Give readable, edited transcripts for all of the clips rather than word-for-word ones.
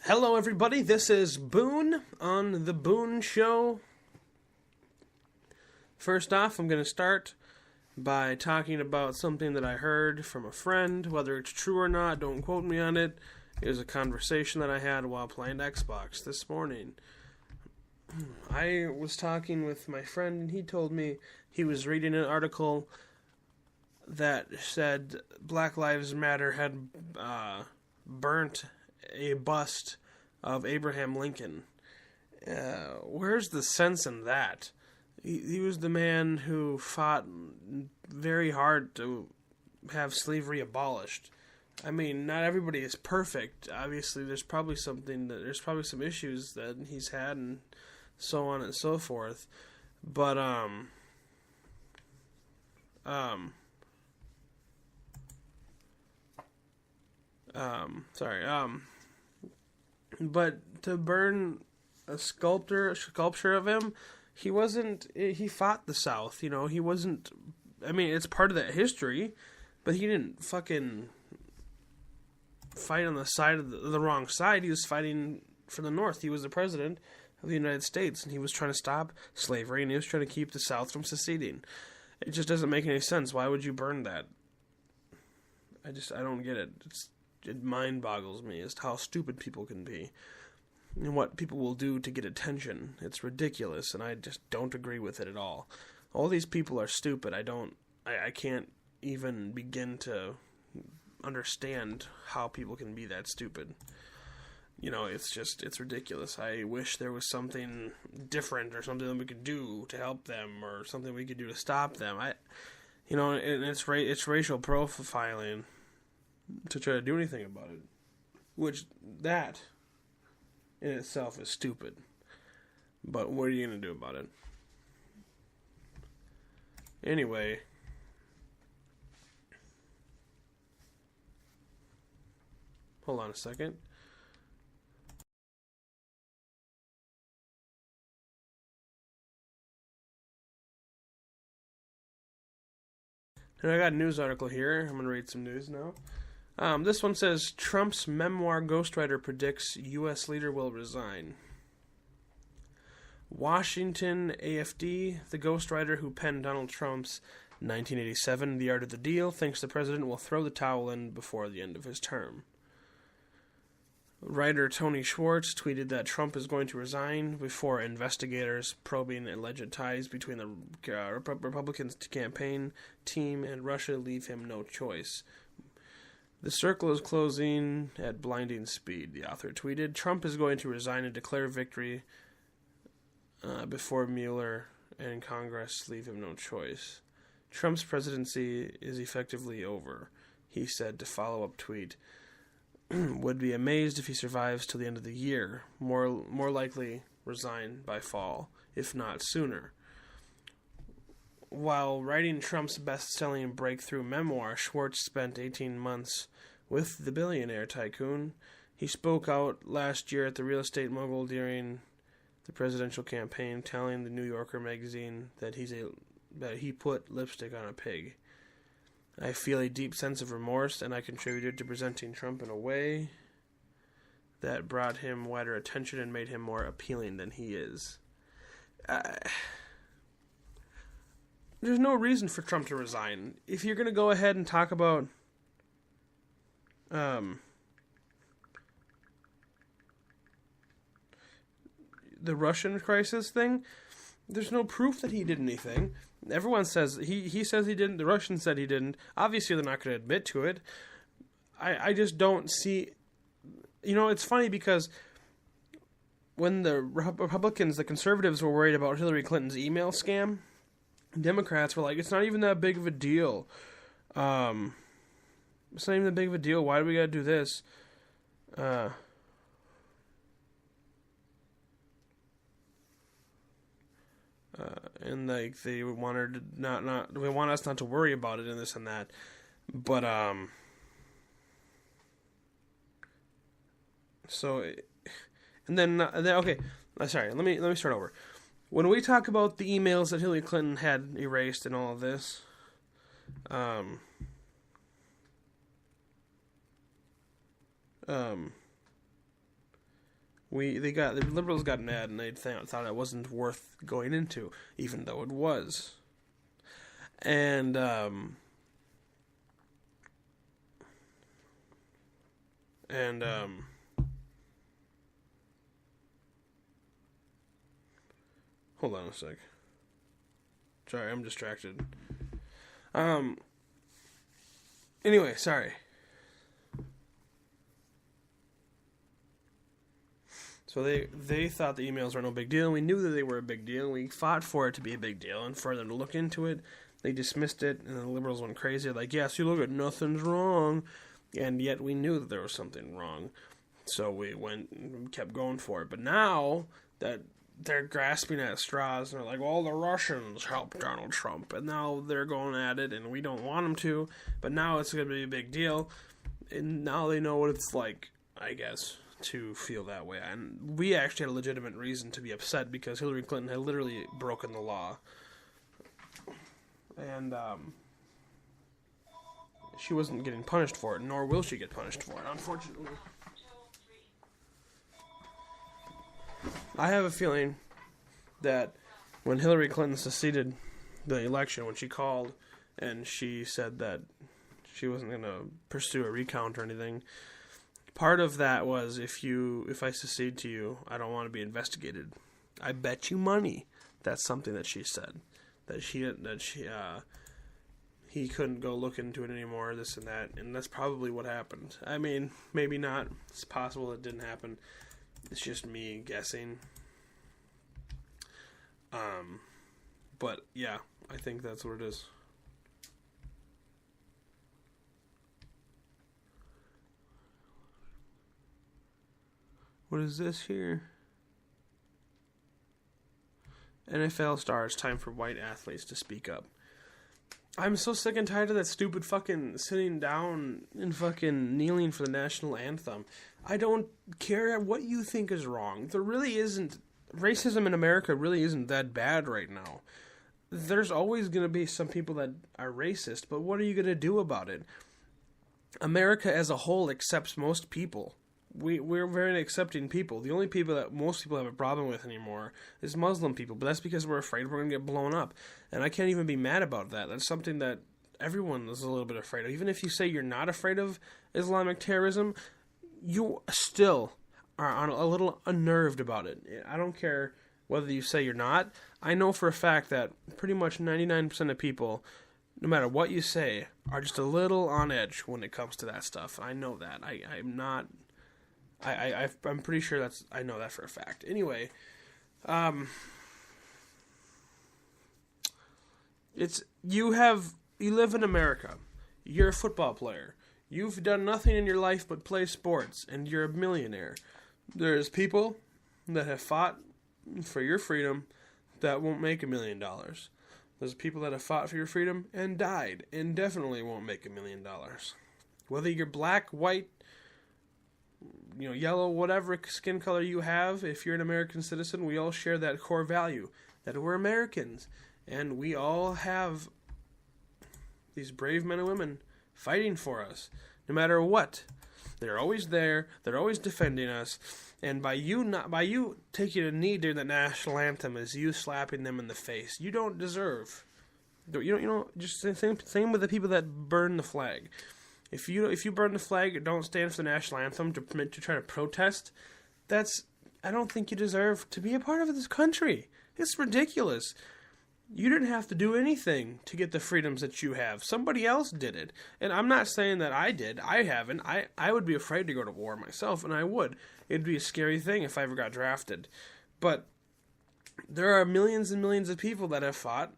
Hello, everybody. This is Boone on The Boone Show. First off, I'm going to start by talking about something that I heard from a friend. Whether it's true or not, don't quote me on it. It was a conversation that I had while playing Xbox this morning. I was talking with my friend, and he told me he was reading an article that said Black Lives Matter had burnt a bust of Abraham Lincoln. Where's the sense in that? He was the man who fought very hard to have slavery abolished. I mean, not everybody is perfect. Obviously, there's probably some issues that he's had, and so on and so forth. But but to burn a sculpture of him, he fought the South, he wasn't, I mean, it's part of that history, but he didn't fucking fight on the side of the wrong side. He was fighting for the North. He was the president of the United States, and he was trying to stop slavery, and he was trying to keep the South from seceding. It just doesn't make any sense. Why would you burn that? I don't get it. It mind boggles me as to how stupid people can be and what people will do to get attention. It's ridiculous, and I just don't agree with it at all. All these people are stupid. I can't even begin to understand how people can be that stupid. It's ridiculous. I wish there was something different or something that we could do to help them or something we could do to stop them. And it's racial profiling to try to do anything about it, which that in itself is stupid. But what are you going to do about it? Anyway, hold on a second. And I got a news article here. I'm going to read some news now. This one says, Trump's memoir ghostwriter predicts U.S. leader will resign. Washington AFD, the ghostwriter who penned Donald Trump's 1987 The Art of the Deal, thinks the president will throw the towel in before the end of his term. Writer Tony Schwartz tweeted that Trump is going to resign before investigators probing alleged ties between the Republicans' campaign team and Russia leave him no choice. The circle is closing at blinding speed, the author tweeted. Trump is going to resign and declare victory before Mueller and Congress leave him no choice. Trump's presidency is effectively over, he said to follow-up tweet. Would be amazed if he survives till the end of the year. More likely resign by fall, if not sooner. While writing Trump's best-selling breakthrough memoir, Schwartz spent 18 months with the billionaire tycoon. He spoke out last year at the real estate mogul during the presidential campaign, telling the New Yorker magazine that he put lipstick on a pig. I feel a deep sense of remorse, and I contributed to presenting Trump in a way that brought him wider attention and made him more appealing than he is. There's no reason for Trump to resign. If you're going to go ahead and talk about the Russian crisis thing, there's no proof that he did anything. Everyone says he says he didn't. The Russians said he didn't. Obviously, they're not going to admit to it. I just don't see. It's funny because when the Republicans, the conservatives, were worried about Hillary Clinton's email scam, Democrats were like, it's not even that big of a deal. It's not even that big of a deal. Why do we got to do this? And like they wanted they want us not to worry about it and this and that. But so, and then okay, sorry. Let me start over. When we talk about the emails that Hillary Clinton had erased and all of this, The liberals got mad and they thought it wasn't worth going into, even though it was. And hold on a sec. Sorry, I'm distracted. Anyway, sorry. So they thought the emails were no big deal, and we knew that they were a big deal, and we fought for it to be a big deal, and for them to look into it. They dismissed it, and the liberals went crazy, like, yes, you look at nothing's wrong, and yet we knew that there was something wrong. So we went and kept going for it. But now that they're grasping at straws, and they're like, well, the Russians helped Donald Trump, and now they're going at it, and we don't want them to, but now it's going to be a big deal, and now they know what it's like, I guess, to feel that way. And we actually had a legitimate reason to be upset because Hillary Clinton had literally broken the law. And she wasn't getting punished for it, nor will she get punished for it, unfortunately. I have a feeling that when Hillary Clinton seceded the election, when she called and she said that she wasn't going to pursue a recount or anything, part of that was if I secede to you, I don't want to be investigated. I bet you money that's something that she said, he couldn't go look into it anymore, this and that, and that's probably what happened. I mean, maybe not. It's possible it didn't happen. It's just me guessing. But yeah, I think that's what it is. What is this here? NFL stars, time for white athletes to speak up. I'm so sick and tired of that stupid fucking sitting down and fucking kneeling for the national anthem. I don't care what you think is wrong. There really isn't. Racism in America really isn't that bad right now. There's always going to be some people that are racist, but what are you going to do about it? America as a whole accepts most people. We're very accepting people. The only people that most people have a problem with anymore is Muslim people, but that's because we're afraid we're going to get blown up. And I can't even be mad about that. That's something that everyone is a little bit afraid of. Even if you say you're not afraid of Islamic terrorism, you still are a little unnerved about it. I don't care whether you say you're not. I know for a fact that pretty much 99% of people, no matter what you say, are just a little on edge when it comes to that stuff. I know that. I'm not... I'm pretty sure I know that for a fact. Anyway, you live in America. You're a football player. You've done nothing in your life but play sports, and you're a millionaire. There's people that have fought for your freedom that won't make $1 million. There's people that have fought for your freedom and died and definitely won't make $1 million. Whether you're black, white, yellow, whatever skin color you have, if you're an American citizen, we all share that core value, that we're Americans, and we all have these brave men and women fighting for us, no matter what. They're always there, they're always defending us, and by you taking a knee during the national anthem is you slapping them in the face. You don't deserve. Just same with the people that burn the flag. If you burn the flag and don't stand for the national anthem to try to protest, I don't think you deserve to be a part of this country. It's ridiculous. You didn't have to do anything to get the freedoms that you have. Somebody else did it. And I'm not saying that I did. I haven't. I would be afraid to go to war myself, and I would. It'd be a scary thing if I ever got drafted. But there are millions and millions of people that have fought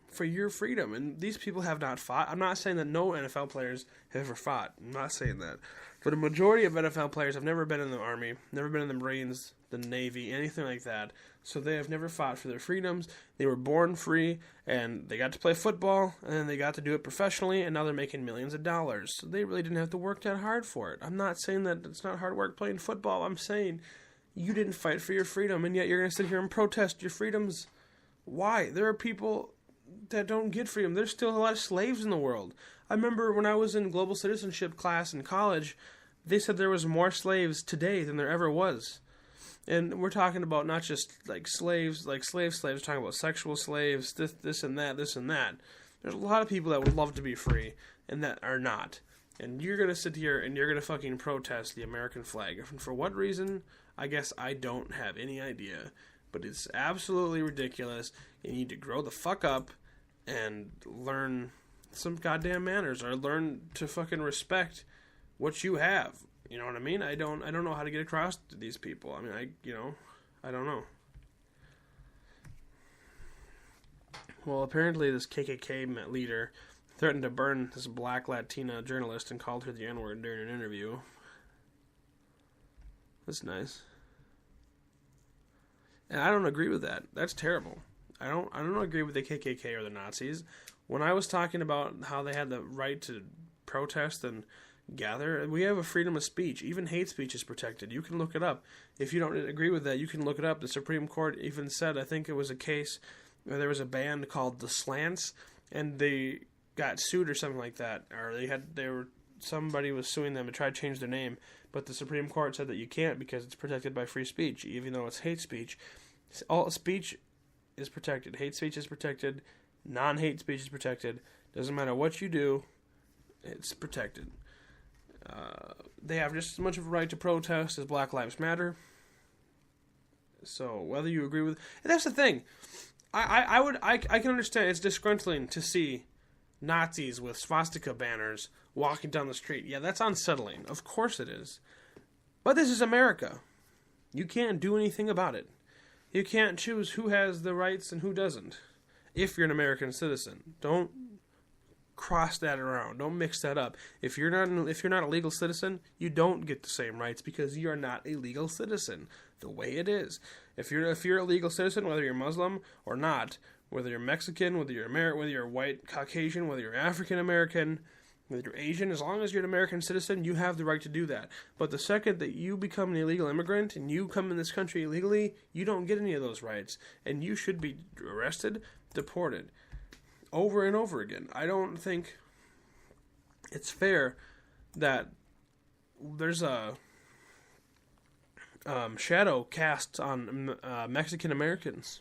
for your freedom, and these people have not fought. I'm not saying that no NFL players have ever fought. I'm not saying that. But a majority of NFL players have never been in the Army, never been in the Marines, the Navy, anything like that. So they have never fought for their freedoms. They were born free, and they got to play football, and then they got to do it professionally, and now they're making millions of dollars. So they really didn't have to work that hard for it. I'm not saying that it's not hard work playing football. I'm saying you didn't fight for your freedom, and yet you're going to sit here and protest your freedoms. Why? There are people that don't get freedom. There's still a lot of slaves in the world. I remember when I was in global citizenship class in college, they said there was more slaves today than there ever was. And we're talking about not just like slaves, we're talking about sexual slaves, this and that. There's a lot of people that would love to be free and that are not. And you're going to sit here and you're going to fucking protest the American flag. And for what reason? I guess I don't have any idea. But it's absolutely ridiculous. You need to grow the fuck up and learn some goddamn manners, or learn to fucking respect what you have. You know what I mean? I don't know how to get across to these people. I mean, I don't know. Well, apparently this KKK leader threatened to burn this black Latina journalist and called her the N-word during an interview. That's nice. And I don't agree with that. That's terrible. I don't agree with the KKK or the Nazis. When I was talking about how they had the right to protest and gather, we have a freedom of speech. Even hate speech is protected. You can look it up. If you don't agree with that, you can look it up. The Supreme Court even said, I think it was a case where there was a band called the Slants, and they got sued or something like that, or somebody was suing them to try to change their name, but the Supreme Court said that you can't because it's protected by free speech, even though it's hate speech. All speech is protected. Hate speech is protected. Non-hate speech is protected. Doesn't matter what you do, it's protected. They have just as much of a right to protest as Black Lives Matter. So whether you agree with, and that's the thing, I can understand it's disgruntling to see Nazis with swastika banners walking down the street. Yeah, that's unsettling. Of course it is. But this is America. You can't do anything about it. You can't choose who has the rights and who doesn't. If you're an American citizen, don't cross that around. Don't mix that up. If you're not a legal citizen, you don't get the same rights because you are not a legal citizen. The way it is. If you're a legal citizen, whether you're Muslim or not, whether you're Mexican, whether you're white, Caucasian, whether you're African American, whether you're Asian, as long as you're an American citizen, you have the right to do that. But the second that you become an illegal immigrant and you come in this country illegally, you don't get any of those rights, and you should be arrested, deported, over and over again. I don't think it's fair that there's a shadow cast on Mexican Americans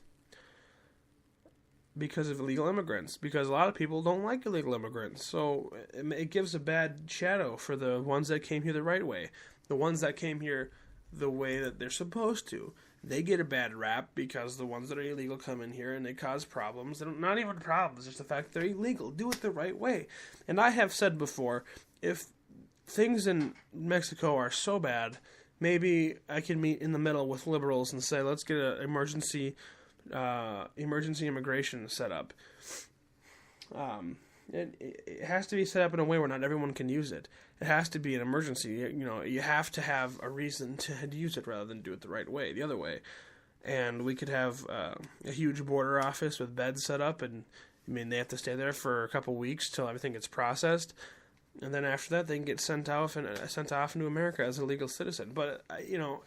because of illegal immigrants, because a lot of people don't like illegal immigrants, so it gives a bad shadow for the ones that came here the right way, the ones that came here the way that they're supposed to. They get a bad rap because the ones that are illegal come in here and they cause problems. And not even problems, just the fact that they're illegal. Do it the right way. And I have said before, if things in Mexico are so bad, maybe I can meet in the middle with liberals and say, let's get an emergency immigration set up. It has to be set up in a way where not everyone can use it. It has to be an emergency. You have to have a reason to use it rather than do it the right way, the other way. And we could have a huge border office with beds set up, and they have to stay there for a couple weeks till everything gets processed, and then after that they can get sent off into America as a legal citizen. But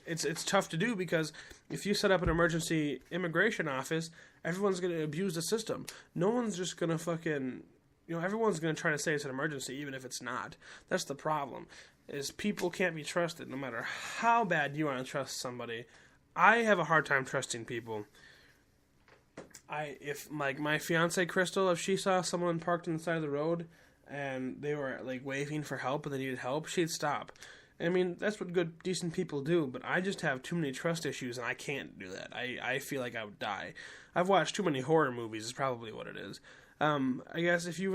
it's tough to do because if you set up an emergency immigration office, everyone's going to abuse the system. No one's just going to fucking. Everyone's going to try to say it's an emergency, even if it's not. That's the problem, is people can't be trusted, no matter how bad you want to trust somebody. I have a hard time trusting people. If my fiance Crystal, if she saw someone parked on the side of the road and they were waving for help and they needed help, she'd stop. That's what good, decent people do, but I just have too many trust issues and I can't do that. I feel like I would die. I've watched too many horror movies, is probably what it is. I guess if you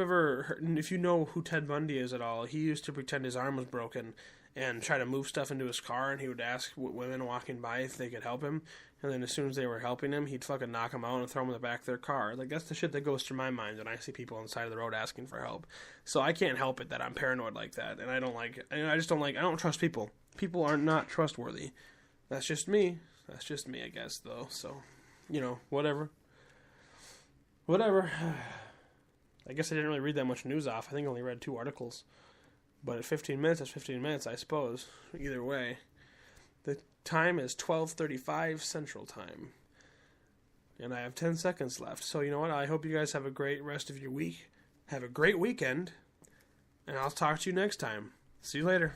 know who Ted Bundy is at all, he used to pretend his arm was broken and try to move stuff into his car, and he would ask women walking by if they could help him, and then as soon as they were helping him, he'd fucking knock them out and throw them in the back of their car. That's the shit that goes through my mind when I see people on the side of the road asking for help. So I can't help it that I'm paranoid like that, and I don't trust people. People are not trustworthy. That's just me, I guess, though, so, whatever. I guess I didn't really read that much news off. I think I only read 2 articles. But at 15 minutes, that's 15 minutes, I suppose. Either way. The time is 12:35 Central Time. And I have 10 seconds left. So you know what? I hope you guys have a great rest of your week. Have a great weekend. And I'll talk to you next time. See you later.